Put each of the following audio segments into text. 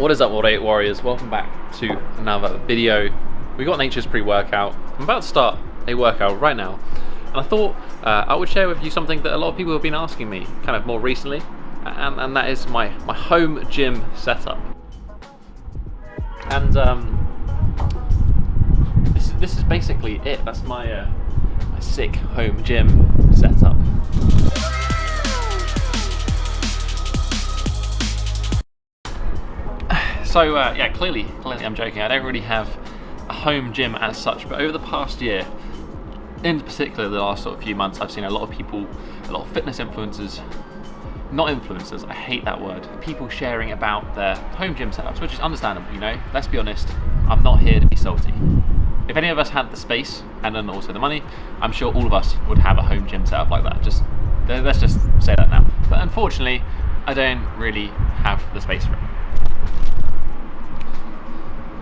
What is up, World 8 Warriors? Welcome back to another video. We got Nature's pre-workout. I'm about to start a workout right now, and I thought I would share with you something that a lot of people have been asking me kind of more recently, and that is my home gym setup. And this is basically it. That's my sick home gym setup. So yeah, clearly I'm joking. I don't really have a home gym as such, but over the past year, in particular the last sort of few months, I've seen a lot of people, a lot of fitness influencers, not influencers, I hate that word, people sharing about their home gym setups, which is understandable, you know. Let's be honest, I'm not here to be salty. If any of us had the space and then also the money, I'm sure all of us would have a home gym setup like that. Let's just say that now. But unfortunately, I don't really have the space for it.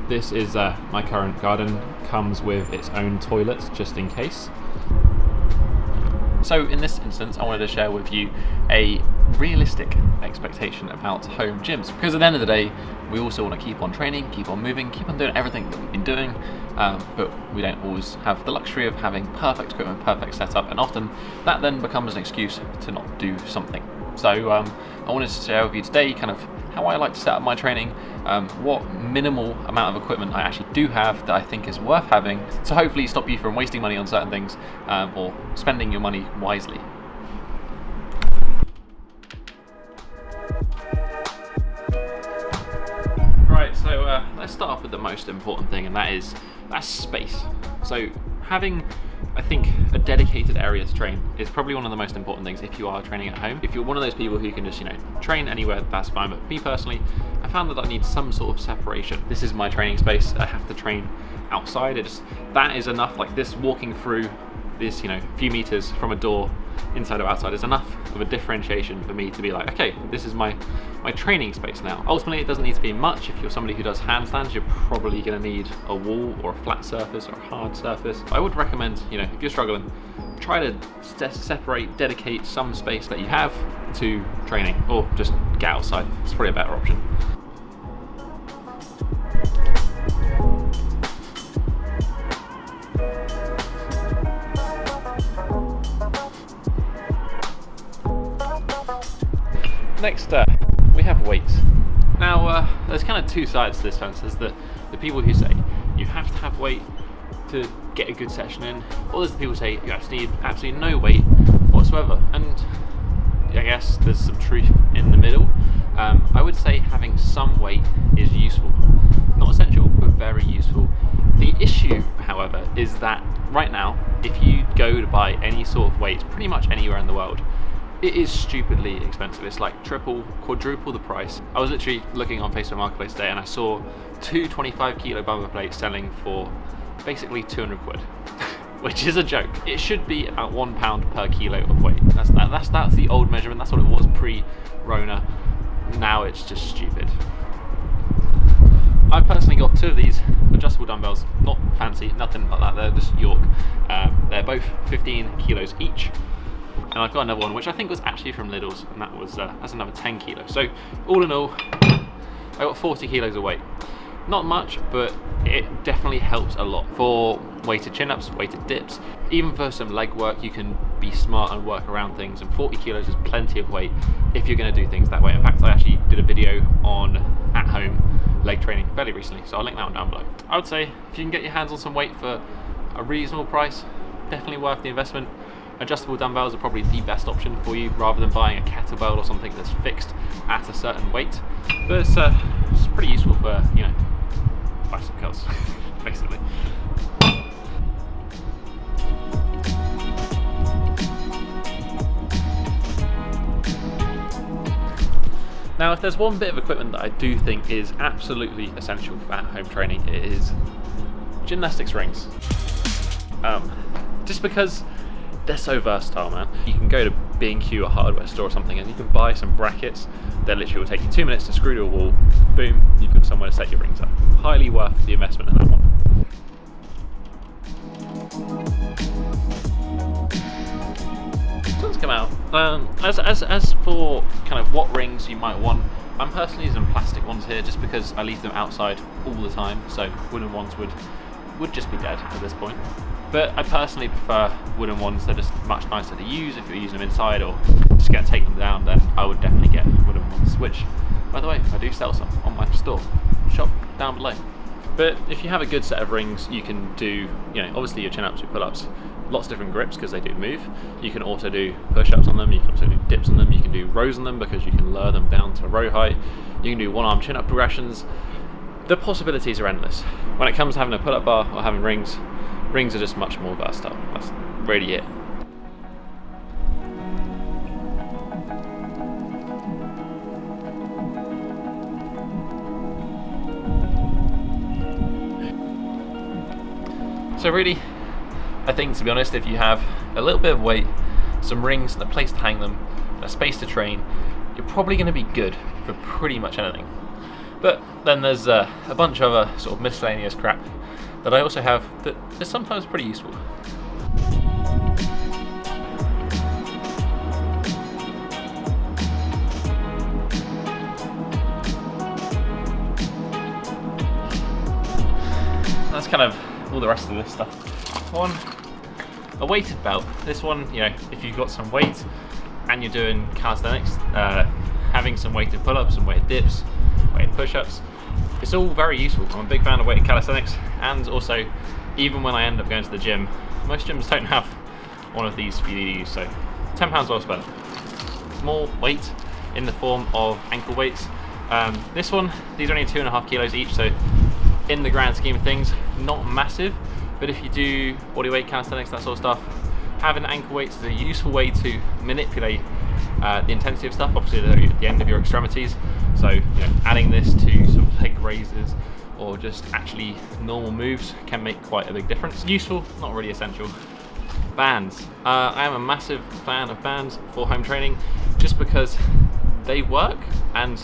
This is my current garden, comes with its own toilet just in case. So in this instance, I wanted to share with you a realistic expectation about home gyms, because at the end of the day, we also want to keep on training, keep on moving, keep on doing everything that we've been doing, but we don't always have the luxury of having perfect equipment, perfect setup, and often that then becomes an excuse to not do something. So I wanted to share with you today kind of how I like to set up my training, what minimal amount of equipment I actually do have that I think is worth having, to hopefully stop you from wasting money on certain things or spending your money wisely. Right, so let's start off with the most important thing, and that's space. So having, I think, a dedicated area to train is probably one of the most important things if you are training at home. If you're one of those people who can just, train anywhere, that's fine. But me personally, I found that I need some sort of separation. This is my training space. I have to train outside. That is enough. Like this, walking through this, few meters from a door, inside or outside, is enough of a differentiation for me to be like, okay, this is my training space now. Ultimately, it doesn't need to be much. If you're somebody who does handstands, you're probably going to need a wall or a flat surface or a hard surface. I would recommend, if you're struggling, try to separate, dedicate some space that you have to training, or just get outside. It's probably a better option. Next, we have weights. Now, there's kind of two sides to this fence. There's the people who say you have to have weight to get a good session in, or there's the people who say you actually need absolutely no weight whatsoever. And I guess there's some truth in the middle. I would say having some weight is useful. Not essential, but very useful. The issue, however, is that right now, if you go to buy any sort of weight pretty much anywhere in the world, it is stupidly expensive. It's like triple, quadruple the price. I was literally looking on Facebook Marketplace today and I saw two 25 kilo bumper plates selling for basically 200 quid, which is a joke. It should be about £1 per kilo of weight. That's the old measurement. That's what it was pre-Rona. Now it's just stupid. I've personally got two of these adjustable dumbbells, not fancy, nothing like that. They're just York. They're both 15 kilos each. And I've got another one which I think was actually from Lidl's, and that's another 10 kilos. So all in all, I got 40 kilos of weight. Not much, but it definitely helps a lot for weighted chin-ups, weighted dips. Even for some leg work, you can be smart and work around things, and 40 kilos is plenty of weight if you're going to do things that way. In fact, I actually did a video on at-home leg training fairly recently, so I'll link that one down below. I would say if you can get your hands on some weight for a reasonable price, definitely worth the investment. Adjustable dumbbells are probably the best option for you, rather than buying a kettlebell or something that's fixed at a certain weight. But it's pretty useful for, bicep curls, basically. Now, if there's one bit of equipment that I do think is absolutely essential for at-home training, it is gymnastics rings. Just because they're so versatile, man. You can go to B&Q, a hardware store or something, and you can buy some brackets that literally will take you 2 minutes to screw to a wall. Boom, you've got somewhere to set your rings up. Highly worth the investment in that one. Sun's come out. As for kind of what rings you might want, I'm personally using plastic ones here just because I leave them outside all the time, so wooden ones would just be dead at this point. But I personally prefer wooden ones. They're just much nicer to use if you're using them inside or just going to take them down. Then I would definitely get wooden ones, which, by the way, I do sell some on my store. Shop down below. But if you have a good set of rings, you can do, obviously your chin-ups, your pull-ups, lots of different grips because they do move. You can also do push-ups on them, you can also do dips on them, you can do rows on them because you can lower them down to row height. You can do one-arm chin-up progressions. The possibilities are endless. When it comes to having a pull-up bar or having rings are just much more versatile. That's really it. So really, I think, to be honest, if you have a little bit of weight, some rings and a place to hang them, and a space to train, you're probably going to be good for pretty much anything. But then there's a bunch of other sort of miscellaneous crap that I also have that is sometimes pretty useful. That's kind of all the rest of this stuff. A weighted belt. This one, if you've got some weight and you're doing calisthenics, having some weighted pull-ups and weighted dips, weighted push-ups, it's all very useful. I'm a big fan of weighted calisthenics, and also even when I end up going to the gym, most gyms don't have one of these for you to use, so £10 well spent. More weight in the form of ankle weights. This one, these are only 2.5 kilos each, so in the grand scheme of things, not massive, but if you do bodyweight calisthenics, that sort of stuff, having ankle weights is a useful way to manipulate the intensity of stuff, obviously at the end of your extremities. So adding this to sort of leg raises or just actually normal moves can make quite a big difference. Useful, not really essential. Bands. I am a massive fan of bands for home training just because they work and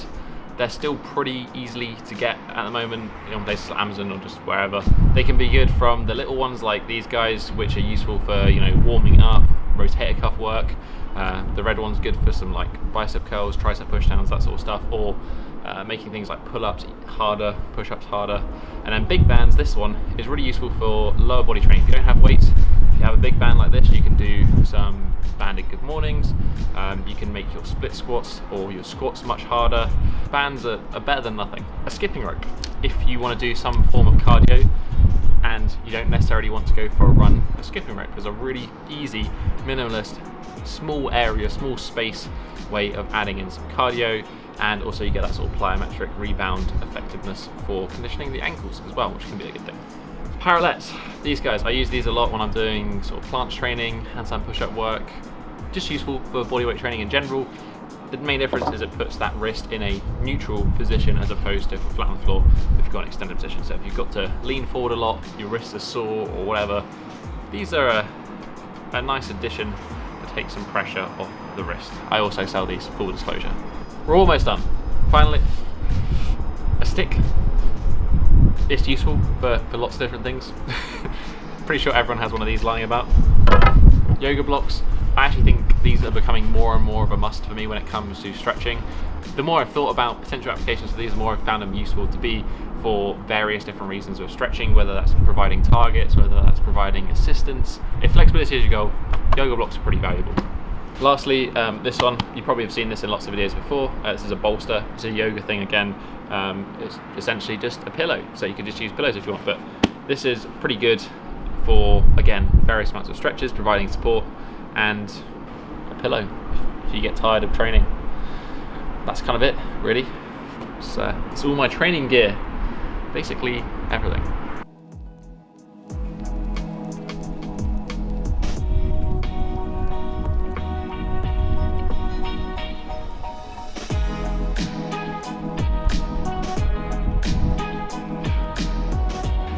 they're still pretty easily to get at the moment, on places like Amazon or just wherever. They can be good from the little ones like these guys, which are useful for warming up, rotator cuff work. The red one's good for some like bicep curls, tricep pushdowns, that sort of stuff, or making things like pull-ups harder, push-ups harder. And then big bands, this one is really useful for lower body training. If you don't have weights, if you have a big band like this, you can do some banded good mornings. You can make your split squats or your squats much harder. Bands are better than nothing. A skipping rope, if you want to do some form of cardio and you don't necessarily want to go for a run, a skipping rope is a really easy, minimalist, small area, small space way of adding in some cardio, and also you get that sort of plyometric rebound effectiveness for conditioning the ankles as well, which can be a good thing. Parallettes, these guys, I use these a lot when I'm doing sort of planche training, handstand push-up work, just useful for bodyweight training in general. The main difference is it puts that wrist in a neutral position as opposed to flat on the floor if you've got an extended position. So if you've got to lean forward a lot, your wrists are sore or whatever, these are a nice addition to take some pressure off the wrist. I also sell these, full disclosure. We're almost done. Finally, a stick. It's useful for lots of different things. Pretty sure everyone has one of these lying about. Yoga blocks. I actually think these are becoming more and more of a must for me when it comes to stretching. The more I've thought about potential applications for these, the more I've found them useful to be for various different reasons of stretching, whether that's providing targets, whether that's providing assistance. If flexibility is your goal, yoga blocks are pretty valuable. Lastly, this one, you probably have seen this in lots of videos before. This is a bolster. It's a yoga thing again. It's essentially just a pillow, so you can just use pillows if you want, but this is pretty good for, again, various amounts of stretches, providing support, and a pillow if you get tired of training. That's kind of it, really. It's all my training gear, basically everything.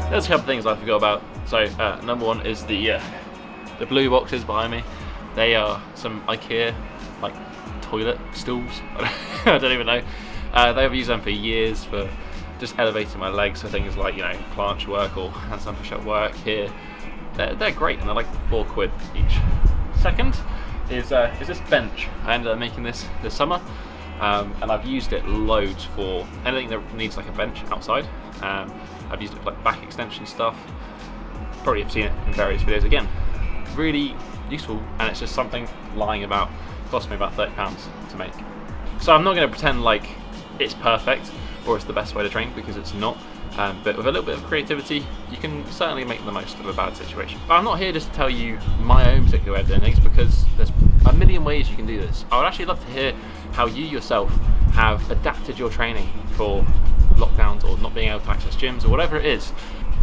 There's a couple of things I forgot about. So number one is the blue boxes behind me. They are some IKEA like toilet stools. I don't even know. They've used them for years for just elevating my legs for things like planche work or handstand push-up work. Here, they're great, and they're like £4 each. Second is this bench. I ended up making this summer. and I've used it loads for anything that needs like a bench outside. I've used it for like back extension stuff. Probably have seen it in various videos. Again, really useful, and it's just something lying about. Cost me about £30 to make. So I'm not going to pretend like it's perfect or it's the best way to train, because it's not. But with a little bit of creativity, you can certainly make the most of a bad situation. But I'm not here just to tell you my own particular way of doing things, because there's a million ways you can do this. I would actually love to hear how you yourself have adapted your training for lockdowns or not being able to access gyms or whatever it is.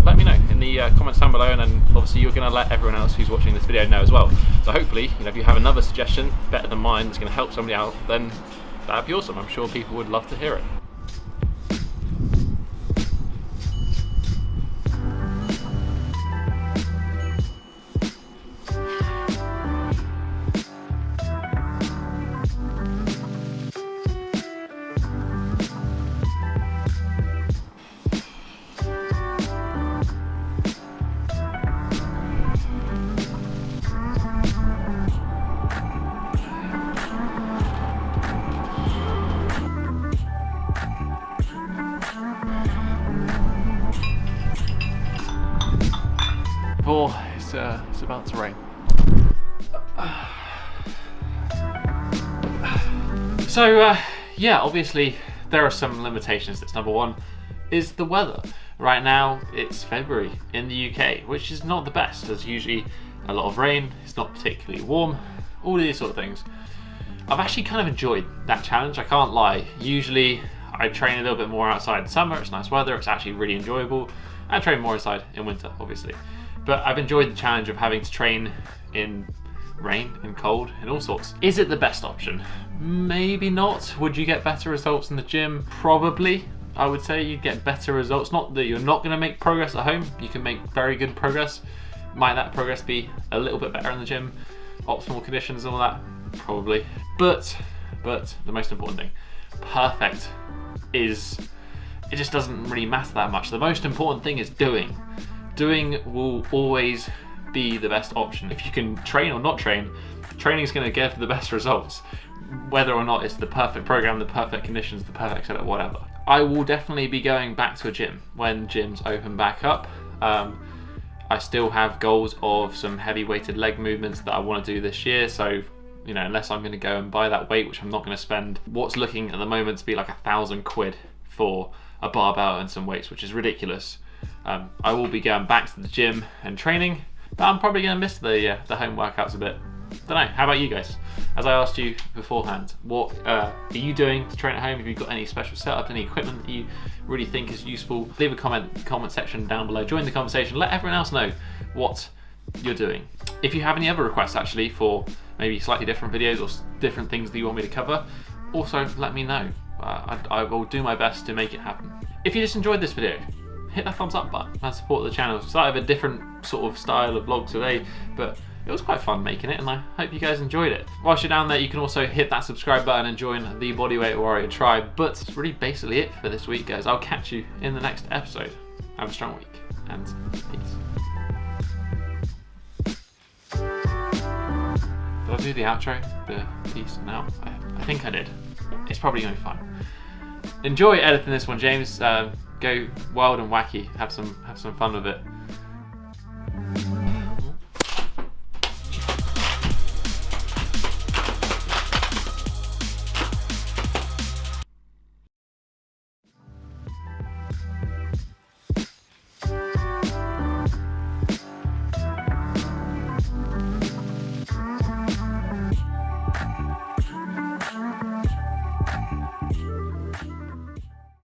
Let me know in the comments down below, and then obviously you're going to let everyone else who's watching this video know as well. So hopefully, if you have another suggestion better than mine that's going to help somebody out, then that'd be awesome. I'm sure people would love to hear it. Oh, it's about to rain. So yeah, obviously there are some limitations. That's number one, is the weather. Right now it's February in the UK, which is not the best. There's usually a lot of rain, it's not particularly warm, all these sort of things. I've actually kind of enjoyed that challenge, I can't lie. Usually I train a little bit more outside in summer, it's nice weather, it's actually really enjoyable. I train more inside in winter, obviously. But I've enjoyed the challenge of having to train in rain and cold and all sorts. Is it the best option? Maybe not. Would you get better results in the gym? Probably. I would say you'd get better results. Not that you're not going to make progress at home. You can make very good progress. Might that progress be a little bit better in the gym? Optimal conditions and all that? Probably. But the most important thing, perfect is, it just doesn't really matter that much. The most important thing is doing. Doing will always be the best option. If you can train or not train, training is going to give the best results, whether or not it's the perfect program, the perfect conditions, the perfect setup, whatever. I will definitely be going back to a gym when gyms open back up. I still have goals of some heavy weighted leg movements that I want to do this year, so unless I'm going to go and buy that weight, which I'm not going to spend what's looking at the moment to be like £1,000 for a barbell and some weights, which is ridiculous. I will be going back to the gym and training, but I'm probably going to miss the home workouts a bit. Don't know, how about you guys? As I asked you beforehand, what are you doing to train at home? Have you got any special setup, any equipment that you really think is useful? Leave a comment section down below, join the conversation, let everyone else know what you're doing. If you have any other requests actually for maybe slightly different videos or different things that you want me to cover, also let me know. I will do my best to make it happen. If you just enjoyed this video, hit that thumbs up button and support the channel. It's sort of a different sort of style of vlog today, but it was quite fun making it, and I hope you guys enjoyed it. Whilst you're down there, you can also hit that subscribe button and join the Bodyweight Warrior tribe. But that's really basically it for this week, guys. I'll catch you in the next episode. Have a strong week, and peace. Did I do the outro? The peace? No, I think I did. It's probably going to be fun. Enjoy editing this one, James. Go wild and wacky. Have some fun with it.